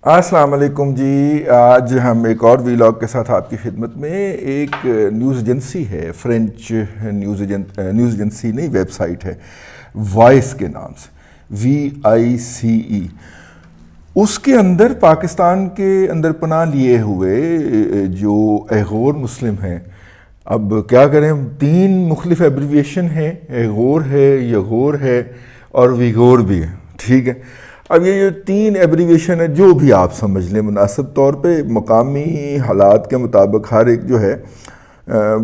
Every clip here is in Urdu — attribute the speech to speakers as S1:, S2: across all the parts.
S1: السلام علیکم جی. آج ہم ایک اور ویلاگ کے ساتھ آپ کی خدمت میں. ایک نیوز ایجنسی ہے، فرینچ نیوز ایجنسی نہیں، ویب سائٹ ہے وائس کے نام سے، VICE. اس کے اندر پاکستان کے اندر پناہ لیے ہوئے جو ایغور مسلم ہیں، اب کیا کریں، 3 مختلف ایبریویشن ہیں، ایغور ہے، یغور ہے اور ویغور بھی ہے. ٹھیک ہے، اب یہ جو 3 ایبریویشن ہے، جو بھی آپ سمجھ لیں مناسب طور پہ، مقامی حالات کے مطابق ہر ایک جو ہے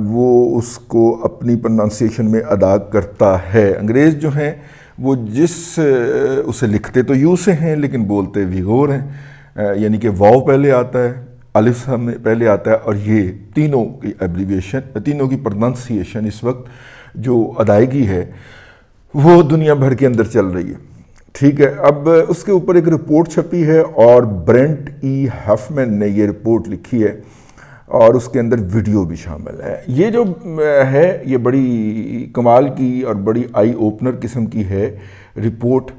S1: وہ اس کو اپنی پروننسیشن میں ادا کرتا ہے. انگریز جو ہیں وہ اسے لکھتے تو یو سے ہیں لیکن بولتے ویغور ہیں، یعنی کہ واو پہلے آتا ہے، الف میں پہلے آتا ہے، اور یہ تینوں کی ایبریویشن، تینوں کی پروننسیشن اس وقت جو ادائیگی ہے وہ دنیا بھر کے اندر چل رہی ہے. ٹھیک ہے، اب اس کے اوپر ایک رپورٹ چھپی ہے اور برینٹ ای ہفمن نے یہ رپورٹ لکھی ہے اور اس کے اندر ویڈیو بھی شامل ہے. یہ جو ہے یہ بڑی کمال کی اور بڑی آئی اوپنر قسم کی ہے رپورٹ.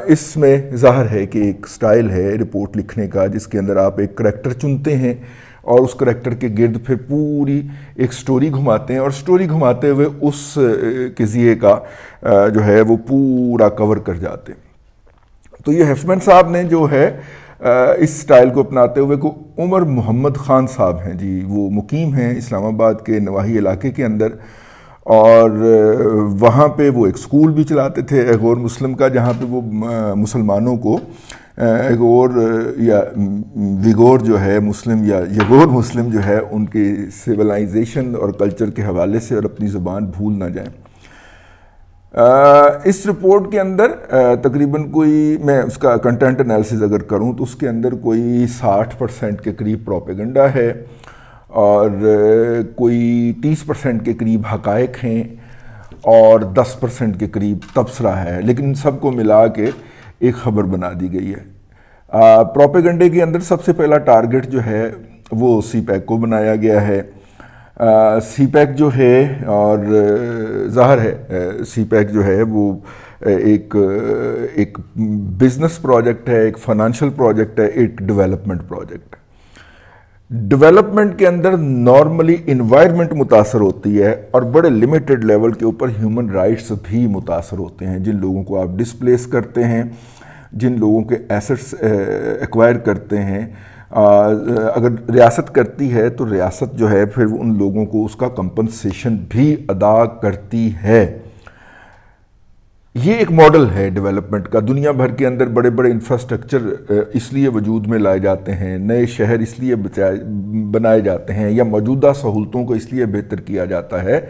S1: اس میں ظاہر ہے کہ ایک سٹائل ہے رپورٹ لکھنے کا جس کے اندر آپ ایک کریکٹر چنتے ہیں اور اس کریکٹر کے گرد پھر پوری ایک سٹوری گھماتے ہیں، اور سٹوری گھماتے ہوئے اس قضیے کا جو ہے وہ پورا کور کر جاتے ہیں. تو یہ ہفمن صاحب نے جو ہے اس سٹائل کو اپناتے ہوئے کو عمر محمد خان صاحب ہیں جی، وہ مقیم ہیں اسلام آباد کے نواحی علاقے کے اندر، اور وہاں پہ وہ ایک سکول بھی چلاتے تھے ایغور مسلم کا، جہاں پہ وہ مسلمانوں کو ایغور یا ویغور جو ہے مسلم یا یغور مسلم جو ہے ان کی سویلائزیشن اور کلچر کے حوالے سے اور اپنی زبان بھول نہ جائیں. اس رپورٹ کے اندر تقریباً کوئی، میں اس کا کنٹینٹ انالیسز اگر کروں تو اس کے اندر کوئی 60% کے قریب پروپیگنڈا ہے اور کوئی 30% کے قریب حقائق ہیں اور 10% کے قریب تبصرہ ہے، لیکن ان سب کو ملا کے ایک خبر بنا دی گئی ہے. پروپیگنڈے کے اندر سب سے پہلا ٹارگٹ جو ہے وہ سی پیک کو بنایا گیا ہے. سی پیک جو ہے، اور ظاہر ہے سی پیک جو ہے وہ ایک بزنس پروجیکٹ ہے، ایک فائنانشل پروجیکٹ ہے، ایک ڈیولپمنٹ پروجیکٹ ہے. ڈیولپمنٹ کے اندر نارملی انوائرمنٹ متاثر ہوتی ہے اور بڑے لیمیٹڈ لیول کے اوپر ہیومن رائٹس بھی متاثر ہوتے ہیں. جن لوگوں کو آپ ڈسپلیس کرتے ہیں، جن لوگوں کے ایسٹس ایکوائر کرتے ہیں، اگر ریاست کرتی ہے تو ریاست جو ہے پھر ان لوگوں کو اس کا کمپنسیشن بھی ادا کرتی ہے. یہ ایک ماڈل ہے ڈیولپمنٹ کا. دنیا بھر کے اندر بڑے بڑے انفراسٹرکچر اس لیے وجود میں لائے جاتے ہیں، نئے شہر اس لیے بنائے جاتے ہیں، یا موجودہ سہولتوں کو اس لیے بہتر کیا جاتا ہے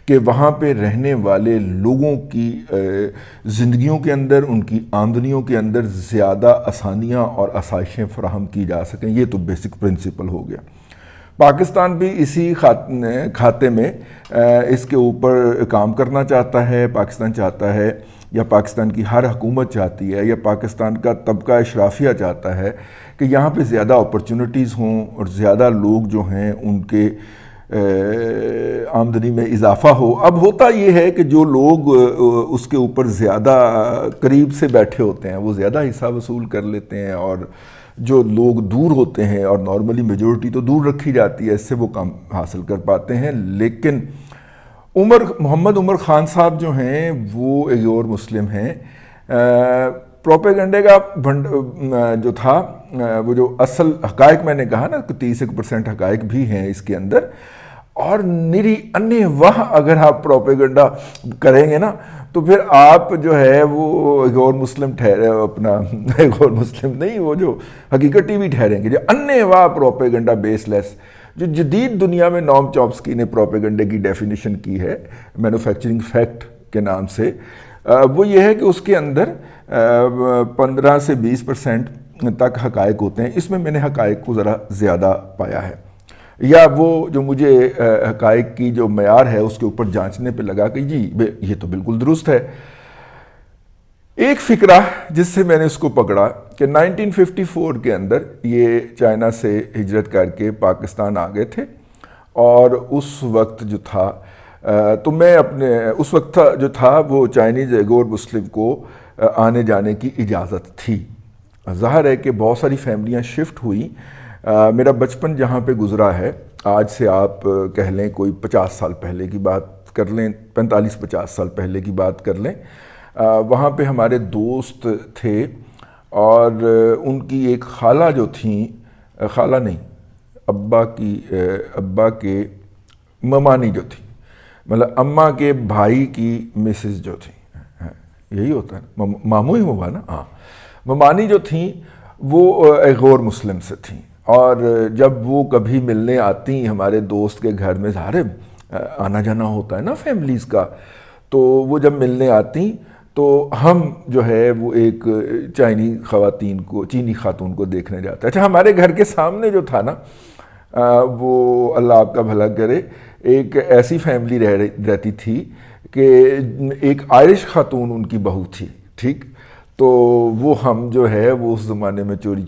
S1: کہ وہاں پہ رہنے والے لوگوں کی زندگیوں کے اندر، ان کی آمدنیوں کے اندر زیادہ آسانیاں اور آسائشیں فراہم کی جا سکیں. یہ تو بیسک پرنسپل ہو گیا. پاکستان بھی اسی کھاتے میں اس کے اوپر کام کرنا چاہتا ہے. پاکستان چاہتا ہے، یا پاکستان کی ہر حکومت چاہتی ہے، یا پاکستان کا طبقہ اشرافیہ چاہتا ہے کہ یہاں پہ زیادہ اپرچونٹیز ہوں اور زیادہ لوگ جو ہیں ان کے آمدنی میں اضافہ ہو. اب ہوتا یہ ہے کہ جو لوگ اس کے اوپر زیادہ قریب سے بیٹھے ہوتے ہیں وہ زیادہ حصہ وصول کر لیتے ہیں، اور جو لوگ دور ہوتے ہیں، اور نارملی میجورٹی تو دور رکھی جاتی ہے، اس سے وہ کام حاصل کر پاتے ہیں. لیکن محمد عمر خان صاحب جو ہیں وہ ایغور مسلم ہیں. پروپیگنڈے کا جو تھا وہ جو اصل حقائق میں نے کہا نا کہ 30% حقائق بھی ہیں اس کے اندر، اور نری انے واہ اگر آپ پروپیگنڈا کریں گے نا تو پھر آپ جو ہے وہ ایغور مسلم ٹھہرے، اپنا ایغور مسلم نہیں، وہ جو حقیقتی بھی ٹھہریں گے. جو انے واہ پروپیگنڈا بیس لیس، جو جدید دنیا میں نوم چومسکی نے پروپیگنڈے کی ڈیفینیشن کی ہے مینوفیکچرنگ فیکٹ کے نام سے، وہ یہ ہے کہ اس کے اندر 15 سے 20% تک حقائق ہوتے ہیں. اس میں نے حقائق کو ذرا زیادہ پایا ہے، یا وہ جو مجھے حقائق کی جو معیار ہے اس کے اوپر جانچنے پہ لگا کہ جی یہ تو بالکل درست ہے. ایک فکرہ جس سے میں نے اس کو پکڑا کہ 1954 کے اندر یہ چائنا سے ہجرت کر کے پاکستان آ گئے تھے، اور اس وقت جو تھا تو میں اس وقت جو تھا وہ چائنیز ایغور مسلم کو آنے جانے کی اجازت تھی. ظاہر ہے کہ بہت ساری فیملیاں شفٹ ہوئیں. میرا بچپن جہاں پہ گزرا ہے، آج سے آپ کہہ لیں کوئی 50 سال پہلے کی بات کر لیں، 45-50 سال پہلے کی بات کر لیں، وہاں پہ ہمارے دوست تھے اور ان کی ایک خالہ جو تھیں، خالہ نہیں، ابا کے ممانی جو تھیں، مطلب اماں کے بھائی کی مسز جو تھیں، یہی ہوتا ہے ماموں ہی ہوا نا، ہاں، ممانی جو تھیں وہ ایک غور مسلم سے تھیں. اور جب وہ کبھی ملنے آتی ہمارے دوست کے گھر میں، ظاہر آنا جانا ہوتا ہے نا فیملیز کا، تو وہ جب ملنے آتی تو ہم جو ہے وہ ایک چینی خاتون کو دیکھنے جاتے. اچھا، ہمارے گھر کے سامنے جو تھا نا، وہ اللہ آپ کا بھلا کرے، ایک ایسی فیملی رہتی تھی کہ ایک آئرش خاتون ان کی بہو تھی، ٹھیک. تو وہ ہم جو ہے وہ اس زمانے میں چوری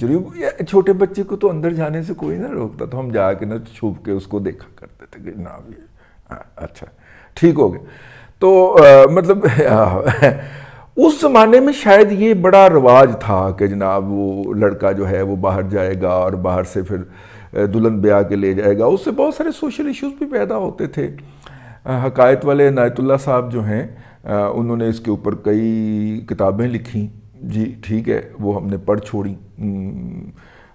S1: چھوٹے بچے کو تو اندر جانے سے کوئی نہ روکتا، تو ہم جا کے نا چھپ کے اس کو دیکھا کرتے تھے کہ جناب یہ اچھا ٹھیک ہو گیا. تو مطلب اس زمانے میں شاید یہ بڑا رواج تھا کہ جناب وہ لڑکا جو ہے وہ باہر جائے گا اور باہر سے پھر دلہن بیاہ کے لے جائے گا. اس سے بہت سارے سوشل ایشوز بھی پیدا ہوتے تھے. حقائق والے عنایت اللہ صاحب جو ہیں، انہوں نے اس کے اوپر کئی کتابیں لکھیں، جی ٹھیک ہے، وہ ہم نے پڑھ چھوڑی.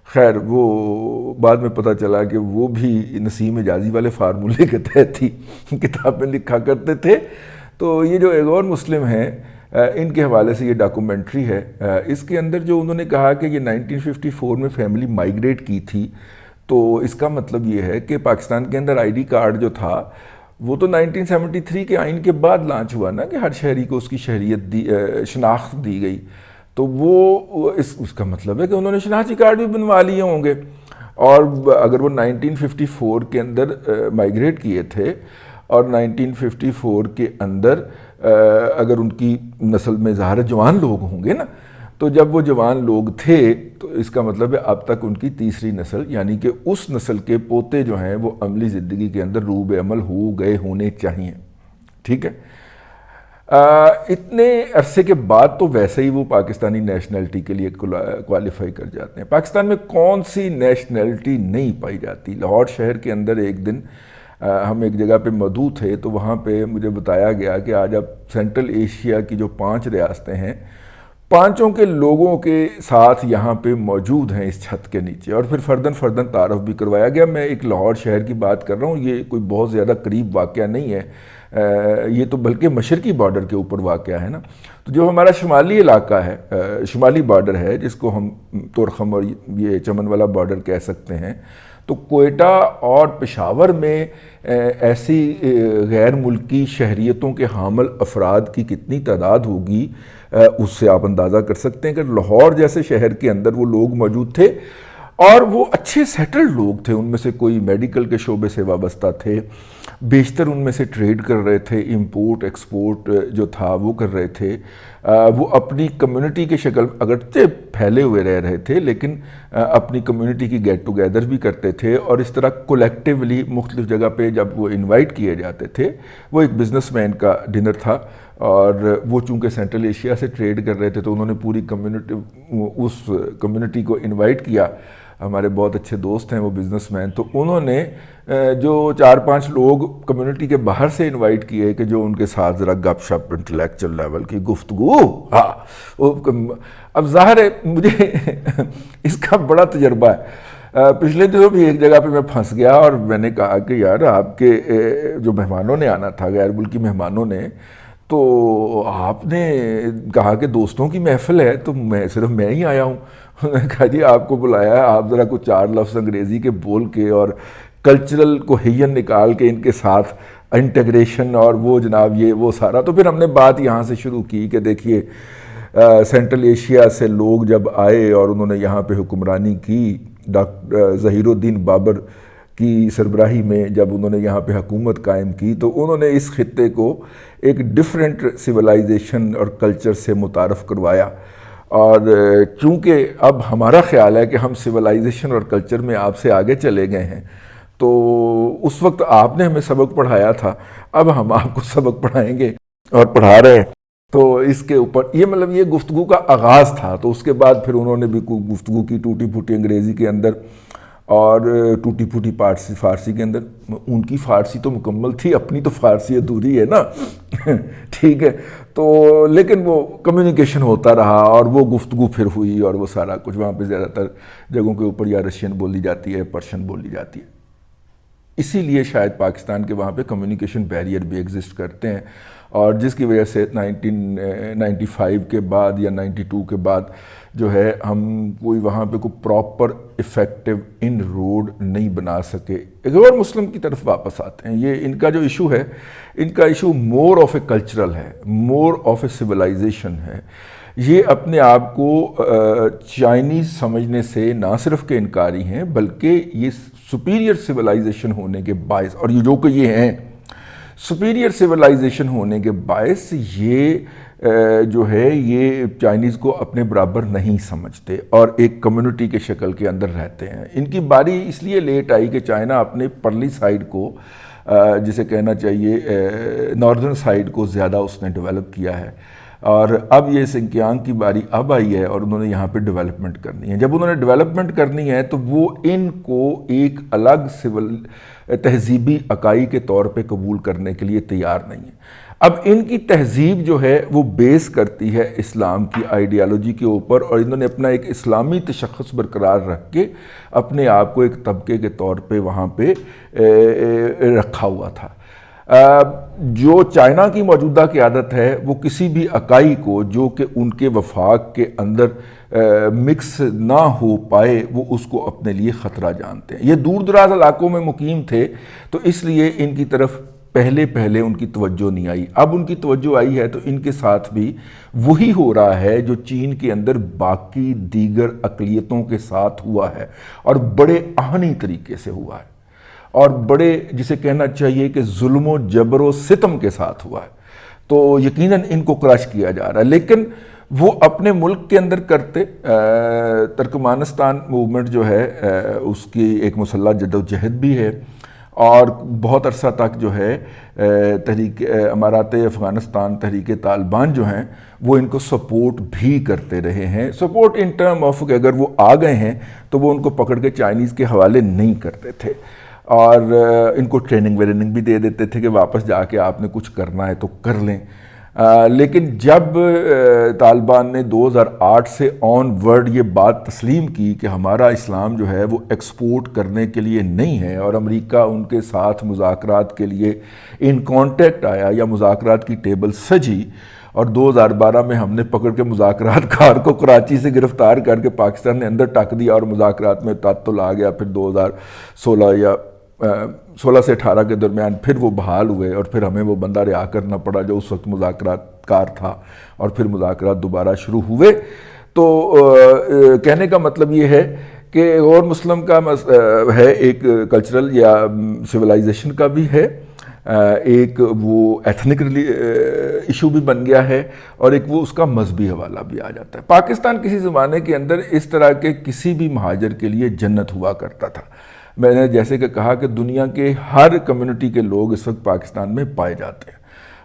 S1: خیر، وہ بعد میں پتہ چلا کہ وہ بھی نسیم حجازی والے فارمولے کے تحت ہی کتابیں لکھا کرتے تھے. تو یہ جو ایک اور مسلم ہیں، ان کے حوالے سے یہ ڈاکومنٹری ہے. اس کے اندر جو انہوں نے کہا کہ یہ 1954 میں فیملی مائیگریٹ کی تھی، تو اس کا مطلب یہ ہے کہ پاکستان کے اندر آئی ڈی کارڈ جو تھا وہ تو 1973 کے آئین کے بعد لانچ ہوا نا، کہ ہر شہری کو اس کی شناخت دی گئی. تو وہ اس کا مطلب ہے کہ انہوں نے شناختی کارڈ بھی بنوا لیے ہوں گے. اور اگر وہ 1954 کے اندر مائیگریٹ کیے تھے اور 1954 کے اندر اگر ان کی نسل میں ظاہر جوان لوگ ہوں گے نا، تو جب وہ جوان لوگ تھے تو اس کا مطلب ہے اب تک ان کی تیسری نسل، یعنی کہ اس نسل کے پوتے جو ہیں وہ عملی زندگی کے اندر روب عمل ہو گئے ہونے چاہیے. ٹھیک ہے. اتنے عرصے کے بعد تو ویسے ہی وہ پاکستانی نیشنلٹی کے لیے کوالیفائی کر جاتے ہیں. پاکستان میں کون سی نیشنلٹی نہیں پائی جاتی؟ لاہور شہر کے اندر ایک دن ہم ایک جگہ پہ مدعو تھے، تو وہاں پہ مجھے بتایا گیا کہ آج اب سینٹرل ایشیا کی جو 5 ریاستیں ہیں، 5 کے لوگوں کے ساتھ یہاں پہ موجود ہیں اس چھت کے نیچے. اور پھر فردن تعارف بھی کروایا گیا. میں ایک لاہور شہر کی بات کر رہا ہوں، یہ کوئی بہت زیادہ قریب واقعہ نہیں ہے، یہ تو بلکہ مشرقی بارڈر کے اوپر واقعہ ہے نا. تو جو ہمارا شمالی علاقہ ہے، شمالی بارڈر ہے، جس کو ہم تورخم اور یہ چمن والا بارڈر کہہ سکتے ہیں، تو کوئٹہ اور پشاور میں ایسی غیر ملکی شہریتوں کے حامل افراد کی کتنی تعداد ہوگی، اس سے آپ اندازہ کر سکتے ہیں کہ لاہور جیسے شہر کے اندر وہ لوگ موجود تھے اور وہ اچھے سیٹلڈ لوگ تھے. ان میں سے کوئی میڈیکل کے شعبے سے وابستہ تھے، بیشتر ان میں سے ٹریڈ کر رہے تھے، امپورٹ ایکسپورٹ جو تھا وہ کر رہے تھے. وہ اپنی کمیونٹی کے شکل اگرچہ پھیلے ہوئے رہ رہے تھے، لیکن اپنی کمیونٹی کی گیٹ ٹوگیدر بھی کرتے تھے. اور اس طرح کولیکٹیولی مختلف جگہ پہ جب وہ انوائٹ کیے جاتے تھے، وہ ایک بزنس مین کا ڈنر تھا، اور وہ چونکہ سینٹرل ایشیا سے ٹریڈ کر رہے تھے تو انہوں نے پوری اس کمیونٹی کو انوائٹ کیا. ہمارے بہت اچھے دوست ہیں وہ بزنس مین، تو انہوں نے جو 4-5 لوگ کمیونٹی کے باہر سے انوائٹ کیے کہ جو ان کے ساتھ ذرا گپ شپ انٹلیکچل لیول کی گفتگو. اب ظاہر ہے مجھے اس کا بڑا تجربہ ہے. پچھلے دنوں بھی ایک جگہ پہ میں پھنس گیا اور میں نے کہا کہ یار آپ کے جو مہمانوں نے آنا تھا، غیر ملکی مہمانوں نے، تو آپ نے کہا کہ دوستوں کی محفل ہے تو صرف میں ہی آیا ہوں. انہوں نے کہا جی آپ کو بلایا ہے، آپ ذرا کچھ 4 لفظ انگریزی کے بول کے اور کلچرل کوہیژن نکال کے ان کے ساتھ انٹیگریشن اور وہ جناب یہ وہ سارا. تو پھر ہم نے بات یہاں سے شروع کی کہ دیکھیے سینٹرل ایشیا سے لوگ جب آئے اور انہوں نے یہاں پہ حکمرانی کی، ڈاکٹر ظہیر الدین بابر کی سربراہی میں جب انہوں نے یہاں پہ حکومت قائم کی، تو انہوں نے اس خطے کو ایک ڈیفرنٹ سویلائزیشن اور کلچر سے متعارف کروایا. اور چونکہ اب ہمارا خیال ہے کہ ہم سویلائزیشن اور کلچر میں آپ سے آگے چلے گئے ہیں، تو اس وقت آپ نے ہمیں سبق پڑھایا تھا، اب ہم آپ کو سبق پڑھائیں گے اور پڑھا رہے ہیں. تو اس کے اوپر یہ مطلب یہ گفتگو کا آغاز تھا. تو اس کے بعد پھر انہوں نے بھی گفتگو کی ٹوٹی پھوٹی انگریزی کے اندر اور ٹوٹی پھوٹی فارسی کے اندر. ان کی فارسی تو مکمل تھی، اپنی تو فارسی ادھوری ہے نا ٹھیک ہے. تو لیکن وہ کمیونیکیشن ہوتا رہا اور وہ گفتگو پھر ہوئی اور وہ سارا کچھ. وہاں پہ زیادہ تر جگہوں کے اوپر یا رشین بولی جاتی ہے، پرشین بولی جاتی ہے. اسی لیے شاید پاکستان کے وہاں پہ کمیونیکیشن بیریئر بھی ایگزسٹ کرتے ہیں، اور جس کی وجہ سے 1995 کے بعد یا 92 کے بعد جو ہے ہم کوئی وہاں پہ کوئی پراپر افیکٹو ان روڈ نہیں بنا سکے. ایک اور مسلم کی طرف واپس آتے ہیں. یہ ان کا جو ایشو ہے، ان کا issue more of a cultural ہے، مور آف اے سویلائزیشن ہے. یہ اپنے آپ کو چائنیز سمجھنے سے نہ صرف کہ انکاری ہیں، بلکہ یہ سپیریئر سویلائزیشن ہونے کے باعث، اور یہ جو کہ یہ ہیں سپیریئر سویلائزیشن ہونے کے باعث یہ جو ہے یہ چائنیز کو اپنے برابر نہیں سمجھتے اور ایک کمیونٹی کے شکل کے اندر رہتے ہیں. ان کی باری اس لیے لیٹ آئی کہ چائنا اپنے پرلی سائیڈ کو جسے کہنا چاہیے ناردرن سائیڈ کو زیادہ اس نے ڈیولپ کیا ہے، اور اب یہ سنکیانگ کی باری اب آئی ہے اور انہوں نے یہاں پہ ڈیولپمنٹ کرنی ہے. جب انہوں نے ڈیولپمنٹ کرنی ہے تو وہ ان کو ایک الگ تہذیبی اکائی کے طور پہ قبول کرنے کے لیے تیار نہیں ہے. اب ان کی تہذیب جو ہے وہ بیس کرتی ہے اسلام کی آئیڈیالوجی کے اوپر، اور انہوں نے اپنا ایک اسلامی تشخص برقرار رکھ کے اپنے آپ کو ایک طبقے کے طور پہ وہاں پہ رکھا ہوا تھا. جو چائنا کی موجودہ قیادت ہے وہ کسی بھی اکائی کو جو کہ ان کے وفاق کے اندر مکس نہ ہو پائے وہ اس کو اپنے لیے خطرہ جانتے ہیں. یہ دور دراز علاقوں میں مقیم تھے تو اس لیے ان کی طرف پہلے ان کی توجہ نہیں آئی. اب ان کی توجہ آئی ہے تو ان کے ساتھ بھی وہی ہو رہا ہے جو چین کے اندر باقی دیگر اقلیتوں کے ساتھ ہوا ہے، اور بڑے آہنی طریقے سے ہوا ہے، اور بڑے جسے کہنا چاہیے کہ ظلم و جبر و ستم کے ساتھ ہوا ہے. تو یقیناً ان کو کرش کیا جا رہا ہے، لیکن وہ اپنے ملک کے اندر کرتے. ترکمانستان موومنٹ جو ہے اس کی ایک مسلح جدوجہد بھی ہے، اور بہت عرصہ تک جو ہے تحریک امارات افغانستان، تحریک طالبان جو ہیں وہ ان کو سپورٹ بھی کرتے رہے ہیں. سپورٹ ان ٹرم آف کہ اگر وہ آ گئے ہیں تو وہ ان کو پکڑ کے چائنیز کے حوالے نہیں کرتے تھے، اور ان کو ٹریننگ ویرننگ بھی دے دیتے تھے کہ واپس جا کے آپ نے کچھ کرنا ہے تو کر لیں. لیکن جب طالبان نے 2008 سے آن ورڈ یہ بات تسلیم کی کہ ہمارا اسلام جو ہے وہ ایکسپورٹ کرنے کے لیے نہیں ہے، اور امریکہ ان کے ساتھ مذاکرات کے لیے ان کانٹیکٹ آیا یا مذاکرات کی ٹیبل سجی، اور 2012 میں ہم نے پکڑ کے مذاکرات کار کو کراچی سے گرفتار کر کے پاکستان نے اندر ٹک دیا اور مذاکرات میں تعطل آ گیا. پھر 2016 یا 16 سے 18 کے درمیان پھر وہ بحال ہوئے، اور پھر ہمیں وہ بندہ رہا کرنا پڑا جو اس وقت مذاکرات کار تھا، اور پھر مذاکرات دوبارہ شروع ہوئے. تو کہنے کا مطلب یہ ہے کہ غور مسلم کا ہے، ایک کلچرل یا سویلائزیشن کا بھی ہے، ایک وہ ایتھنک ایشو بھی بن گیا ہے، اور ایک وہ اس کا مذہبی حوالہ بھی آ جاتا ہے. پاکستان کسی زمانے کے اندر اس طرح کے کسی بھی مہاجر کے لیے جنت ہوا کرتا تھا. میں نے جیسے کہ کہا کہ دنیا کے ہر کمیونٹی کے لوگ اس وقت پاکستان میں پائے جاتے ہیں.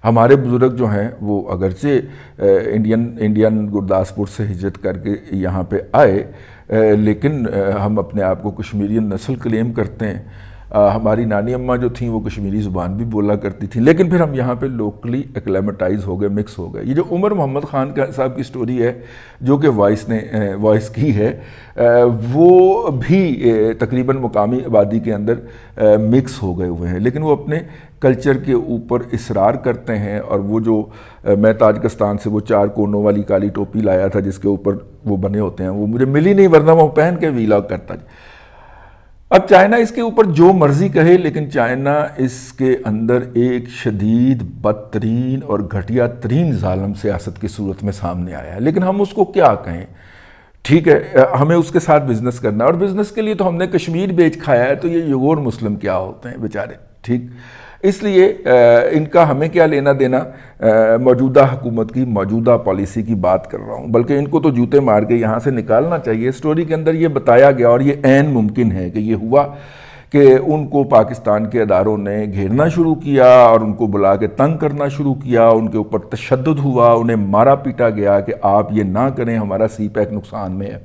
S1: ہمارے بزرگ جو ہیں وہ اگرچہ انڈین گرداسپور سے ہجرت کر کے یہاں پہ آئے، لیکن ہم اپنے آپ کو کشمیرین نسل کلیم کرتے ہیں. ہماری نانی اماں جو تھیں وہ کشمیری زبان بھی بولا کرتی تھیں، لیکن پھر ہم یہاں پہ لوکلی ایکلیمٹائز ہو گئے، مکس ہو گئے. یہ جو عمر محمد خان صاحب کی سٹوری ہے جو کہ وائس نے وائس کی ہے، وہ بھی تقریباً مقامی آبادی کے اندر مکس ہو گئے ہوئے ہیں، لیکن وہ اپنے کلچر کے اوپر اصرار کرتے ہیں. اور وہ جو میں تاجکستان سے وہ 4 کونوں والی کالی ٹوپی لایا تھا جس کے اوپر وہ بنے ہوتے ہیں، وہ مجھے ملی نہیں، ورنہ وہ پہن کے ویلاگ کرتا. اب چائنا اس کے اوپر جو مرضی کہے، لیکن چائنا اس کے اندر ایک شدید بدترین اور گھٹیا ترین ظالم سیاست کی صورت میں سامنے آیا ہے. لیکن ہم اس کو کیا کہیں؟ ٹھیک ہے، ہمیں اس کے ساتھ بزنس کرنا ہے، اور بزنس کے لیے تو ہم نے کشمیر بیچ کھایا ہے، تو یہ یغور مسلم کیا ہوتے ہیں بیچارے. ٹھیک، اس لیے ان کا ہمیں کیا لینا دینا. موجودہ حکومت کی موجودہ پالیسی کی بات کر رہا ہوں، بلکہ ان کو تو جوتے مار کے یہاں سے نکالنا چاہیے. سٹوری کے اندر یہ بتایا گیا، اور یہ عین ممکن ہے کہ یہ ہوا کہ ان کو پاکستان کے اداروں نے گھیرنا شروع کیا اور ان کو بلا کے تنگ کرنا شروع کیا، ان کے اوپر تشدد ہوا، انہیں مارا پیٹا گیا کہ آپ یہ نہ کریں، ہمارا سی پیک نقصان میں ہے۔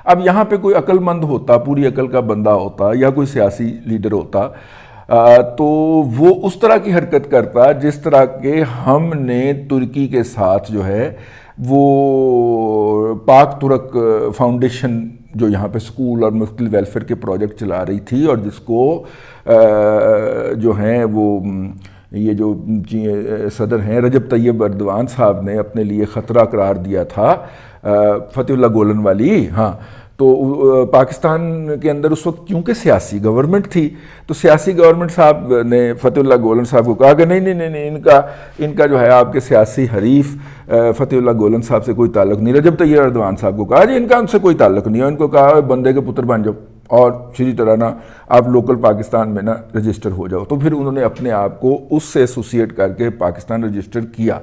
S1: اب یہاں پہ کوئی عقل مند ہوتا، پوری عقل کا بندہ ہوتا یا کوئی سیاسی لیڈر ہوتا تو وہ اس طرح کی حرکت کرتا جس طرح کہ ہم نے ترکی کے ساتھ جو ہے وہ پاک ترک فاؤنڈیشن جو یہاں پہ سکول اور مختلف ویلفیئر کے پروجیکٹ چلا رہی تھی، اور جس کو جو ہیں وہ یہ جو صدر ہیں رجب طیب ایردوان صاحب نے اپنے لیے خطرہ قرار دیا تھا، فتح اللہ گولن والی، ہاں، تو پاکستان کے اندر اس وقت کیونکہ سیاسی گورنمنٹ تھی تو سیاسی گورنمنٹ صاحب نے فتح اللہ گولن صاحب کو کہا کہ نہیں ان کا جو ہے آپ کے سیاسی حریف فتح اللہ گولن صاحب سے کوئی تعلق نہیں۔ رجب طیب ایردوان صاحب کو کہا جی ان کا ان سے کوئی تعلق نہیں ہے، ان کو کہا بندے کے پتر بن جاؤ اور شری طرح نا آپ لوکل پاکستان میں نا رجسٹر ہو جاؤ۔ تو پھر انہوں نے اپنے آپ کو اس سے ایسوسیٹ کر کے پاکستان رجسٹر کیا،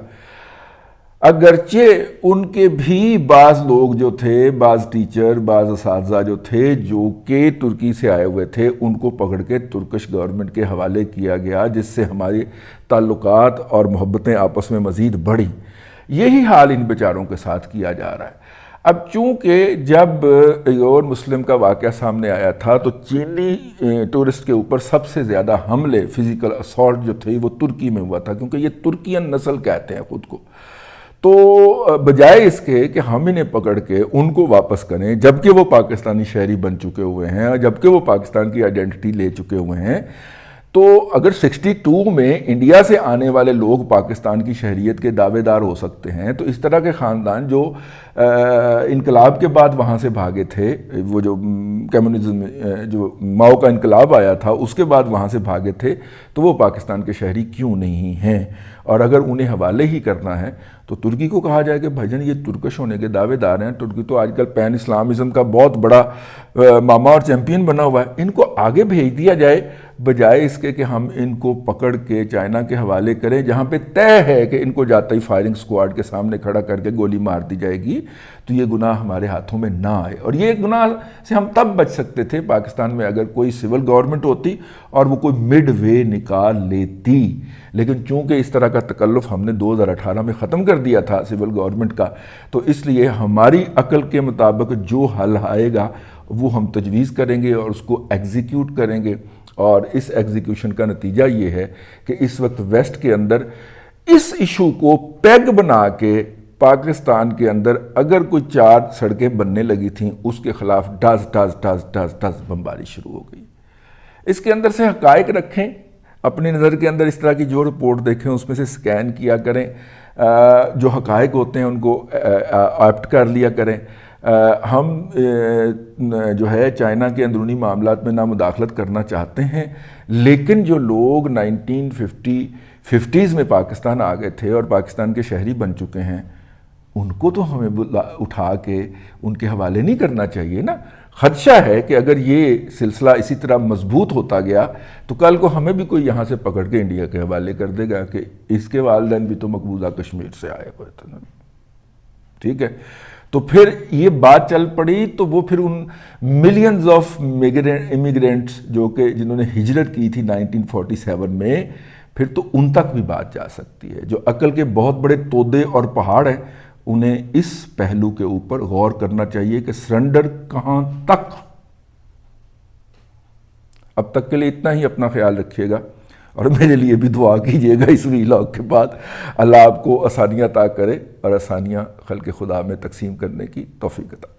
S1: اگرچہ ان کے بھی بعض لوگ جو تھے، بعض ٹیچر، بعض اساتذہ جو تھے جو کہ ترکی سے آئے ہوئے تھے، ان کو پکڑ کے ترکش گورنمنٹ کے حوالے کیا گیا، جس سے ہمارے تعلقات اور محبتیں آپس میں مزید بڑھی۔ یہی حال ان بیچاروں کے ساتھ کیا جا رہا ہے۔ اب چونکہ جب ایغور مسلم کا واقعہ سامنے آیا تھا تو چینی ٹورسٹ کے اوپر سب سے زیادہ حملے، فزیکل اسالٹ جو تھے وہ ترکی میں ہوا تھا، کیونکہ یہ ترکین نسل کہتے ہیں خود کو۔ تو بجائے اس کے کہ ہم انہیں پکڑ کے ان کو واپس کریں جبکہ وہ پاکستانی شہری بن چکے ہوئے ہیں اور جبکہ وہ پاکستان کی آئیڈینٹی لے چکے ہوئے ہیں، تو اگر 62 میں انڈیا سے آنے والے لوگ پاکستان کی شہریت کے دعوے دار ہو سکتے ہیں، تو اس طرح کے خاندان جو انقلاب کے بعد وہاں سے بھاگے تھے، وہ جو کمیونزم جو ماؤ کا انقلاب آیا تھا اس کے بعد وہاں سے بھاگے تھے، تو وہ پاکستان کے شہری کیوں نہیں ہیں؟ اور اگر انہیں حوالے ہی کرنا ہے تو ترکی کو کہا جائے کہ بھائی جان یہ ترکش ہونے کے دعوے دار ہیں، ترکی تو آج کل پین اسلامزم کا بہت بڑا ماما اور چیمپئن بنا ہوا ہے، ان کو آگے بھیج دیا جائے، بجائے اس کے کہ ہم ان کو پکڑ کے چائنا کے حوالے کریں، جہاں پہ طے ہے کہ ان کو جاتے ہی فائرنگ سکواڈ کے سامنے کھڑا کر کے گولی مار دی جائے گی، تو یہ گناہ ہمارے ہاتھوں میں نہ آئے۔ اور یہ گناہ سے ہم تب بچ سکتے تھے پاکستان میں اگر کوئی سول گورنمنٹ ہوتی اور وہ کوئی مڈ وے نکال لیتی، لیکن چونکہ اس طرح کا تکلف ہم نے 2018 میں ختم کر دیا تھا سول گورنمنٹ کا، تو اس لیے ہماری عقل کے مطابق جو حل آئے گا وہ ہم تجویز کریں گے اور اس کو ایگزیکیوٹ کریں گے۔ اور اس ایگزیکیوشن کا نتیجہ یہ ہے کہ اس وقت ویسٹ کے اندر اس ایشو کو پیگ بنا کے پاکستان کے اندر اگر کوئی 4 سڑکیں بننے لگی تھیں، اس کے خلاف ڈز بمباری شروع ہو گئی۔ اس کے اندر سے حقائق رکھیں، اپنی نظر کے اندر اس طرح کی جو رپورٹ دیکھیں اس میں سے سکین کیا کریں، جو حقائق ہوتے ہیں ان کو ایپٹ کر لیا کریں۔ ہم جو ہے چائنا کے اندرونی معاملات میں نہ مداخلت کرنا چاہتے ہیں، لیکن جو لوگ 1950s میں پاکستان آ گئے تھے اور پاکستان کے شہری بن چکے ہیں، ان کو تو ہمیں اٹھا کے ان کے حوالے نہیں کرنا چاہیے نا۔ خدشہ ہے کہ اگر یہ سلسلہ اسی طرح مضبوط ہوتا گیا تو کل کو ہمیں بھی کوئی یہاں سے پکڑ کے انڈیا کے حوالے کر دے گا کہ اس کے والدین بھی تو مقبوضہ کشمیر سے آئے ہوئے تھے نا، ٹھیک ہے۔ تو پھر یہ بات چل پڑی تو وہ پھر ان ملینز آف امیگرینٹس جو کہ جنہوں نے ہجرت کی تھی 1947 میں، پھر تو ان تک بھی بات جا سکتی ہے۔ جو عقل کے بہت بڑے تودے اور پہاڑ ہیں، انہیں اس پہلو کے اوپر غور کرنا چاہیے کہ سرنڈر کہاں تک۔ اب تک کے لیے اتنا ہی، اپنا خیال رکھیے گا اور میرے لیے بھی دعا کیجیے گا اس ویلاگ کے بعد۔ اللہ آپ کو آسانیاں عطا کرے اور آسانیاں خلق خدا میں تقسیم کرنے کی توفیق عطا کرے۔